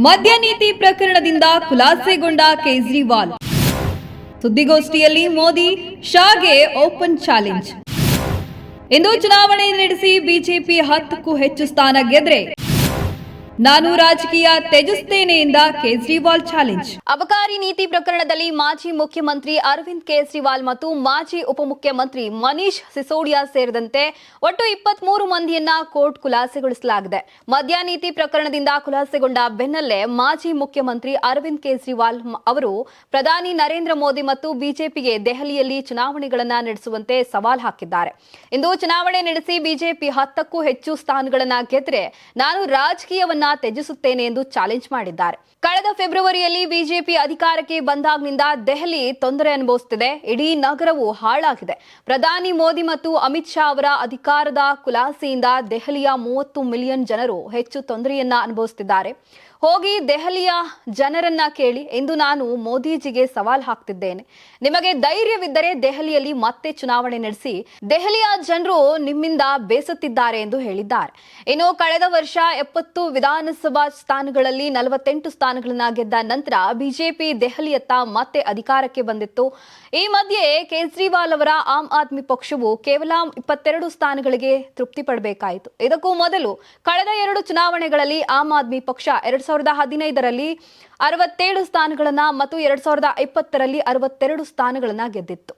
ಮದ್ಯ ನೀತಿ ಪ್ರಕರಣದಿಂದ ಖುಲಾಸೆಗೊಂಡ ಕೇಜ್ರಿವಾಲ್. ಸುದ್ದಿಗೋಷ್ಠಿಯಲ್ಲಿ ಮೋದಿ ಶಾಗೆ ಓಪನ್ ಚಾಲೆಂಜ್. ಇಂದು ಚುನಾವಣೆ ನಡೆಸಿ ಬಿಜೆಪಿ 10ಕ್ಕೂ ಹೆಚ್ಚು ಸ್ಥಾನ ಗೆದ್ರೆ ನಾನು ರಾಜಕೀಯ ತ್ಯಜಿಸುತ್ತೇನೆ ಎಂದ ಕೇಜ್ರಿವಾಲ್ ಚಾಲೆಂಜ್. ಅಬಕಾರಿ ನೀತಿ ಪ್ರಕರಣದಲ್ಲಿ ಮಾಜಿ ಮುಖ್ಯಮಂತ್ರಿ ಅರವಿಂದ್ ಕೇಜ್ರಿವಾಲ್ ಮತ್ತು ಮಾಜಿ ಉಪಮುಖ್ಯಮಂತ್ರಿ ಮನೀಶ್ ಸಿಸೋಡಿಯಾ ಸೇರಿದಂತೆ ಒಟ್ಟು 23 ಮಂದಿಯನ್ನ ಕೋರ್ಟ್ ಖುಲಾಸೆಗೊಳಿಸಲಾಗಿದೆ. ಮದ್ಯ ನೀತಿ ಪ್ರಕರಣದಿಂದ ಖುಲಾಸೆಗೊಂಡ ಬೆನ್ನಲ್ಲೇ ಮಾಜಿ ಮುಖ್ಯಮಂತ್ರಿ ಅರವಿಂದ್ ಕೇಜ್ರಿವಾಲ್ ಅವರು ಪ್ರಧಾನಿ ನರೇಂದ್ರ ಮೋದಿ ಮತ್ತು ಬಿಜೆಪಿಗೆ ದೆಹಲಿಯಲ್ಲಿ ಚುನಾವಣೆಗಳನ್ನು ನಡೆಸುವಂತೆ ಸವಾಲ್ ಹಾಕಿದ್ದಾರೆ. ಇಂದು ಚುನಾವಣೆ ನಡೆಸಿ ಬಿಜೆಪಿ 10ಕ್ಕೂ ಹೆಚ್ಚು ಸ್ಥಾನಗಳನ್ನು ಗೆದ್ರೆ ನಾನು ರಾಜಕೀಯವನ್ನ ತ್ಯಜಿಸುತ್ತೇನೆ ಎಂದು ಚಾಲೆಂಜ್ ಮಾಡಿದ್ದಾರೆ. ಕಳೆದ ಫೆಬ್ರವರಿಯಲ್ಲಿ ಬಿಜೆಪಿ ಅಧಿಕಾರಕ್ಕೆ ಬಂದಾಗಿನಿಂದ ದೆಹಲಿ ತೊಂದರೆ ಅನುಭವಿಸುತ್ತಿದೆ. ಇಡೀ ನಗರವು ಹಾಳಾಗಿದೆ. ಪ್ರಧಾನಿ ಮೋದಿ ಮತ್ತು ಅಮಿತ್ ಶಾ ಅವರ ಅಧಿಕಾರದ ಖುಲಾಸೆಯಿಂದ ದೆಹಲಿಯ 30 ಮಿಲಿಯನ್ ಜನರು ಹೆಚ್ಚು ತೊಂದರೆಯನ್ನ ಅನುಭವಿಸುತ್ತಿದ್ದಾರೆ. ಹೋಗಿ ದೆಹಲಿಯ ಜನರನ್ನ ಕೇಳಿ ಎಂದು ನಾನು ಮೋದಿಜಿಗೆ ಸವಾಲ್ ಹಾಕ್ತಿದ್ದೇನೆ. ನಿಮಗೆ ಧೈರ್ಯವಿದ್ದರೆ ದೆಹಲಿಯಲ್ಲಿ ಮತ್ತೆ ಚುನಾವಣೆ ನಡೆಸಿ. ದೆಹಲಿಯ ಜನರು ನಿಮ್ಮಿಂದ ಬೇಸತ್ತಿದ್ದಾರೆ ಎಂದು ಹೇಳಿದ್ದಾರೆ. ಇನ್ನು ಕಳೆದ ವರ್ಷ 70 ವಿಧಾನಸಭಾ ಸ್ಥಾನಗಳಲ್ಲಿ 48 ಸ್ಥಾನಗಳನ್ನ ಗೆದ್ದ ನಂತರ ಬಿಜೆಪಿ ದೆಹಲಿಯತ್ತ ಮತ್ತೆ ಅಧಿಕಾರಕ್ಕೆ ಬಂದಿತ್ತು. ಈ ಮಧ್ಯೆ ಕೇಜ್ರಿವಾಲ್ ಅವರ ಆಮ್ ಆದ್ಮಿ ಪಕ್ಷವು ಕೇವಲ 22 ಸ್ಥಾನಗಳಿಗೆ ತೃಪ್ತಿ ಪಡಬೇಕಾಯಿತು. ಇದಕ್ಕೂ ಮೊದಲು ಕಳೆದ 2 ಚುನಾವಣೆಗಳಲ್ಲಿ ಆಮ್ ಆದ್ಮಿ ಪಕ್ಷ 2015ರಲ್ಲಿ 67 ಸ್ಥಾನಗಳನ್ನ ಮತ್ತು 2020ರಲ್ಲಿ 62 ಸ್ಥಾನಗಳನ್ನ ಗೆದ್ದಿತ್ತು.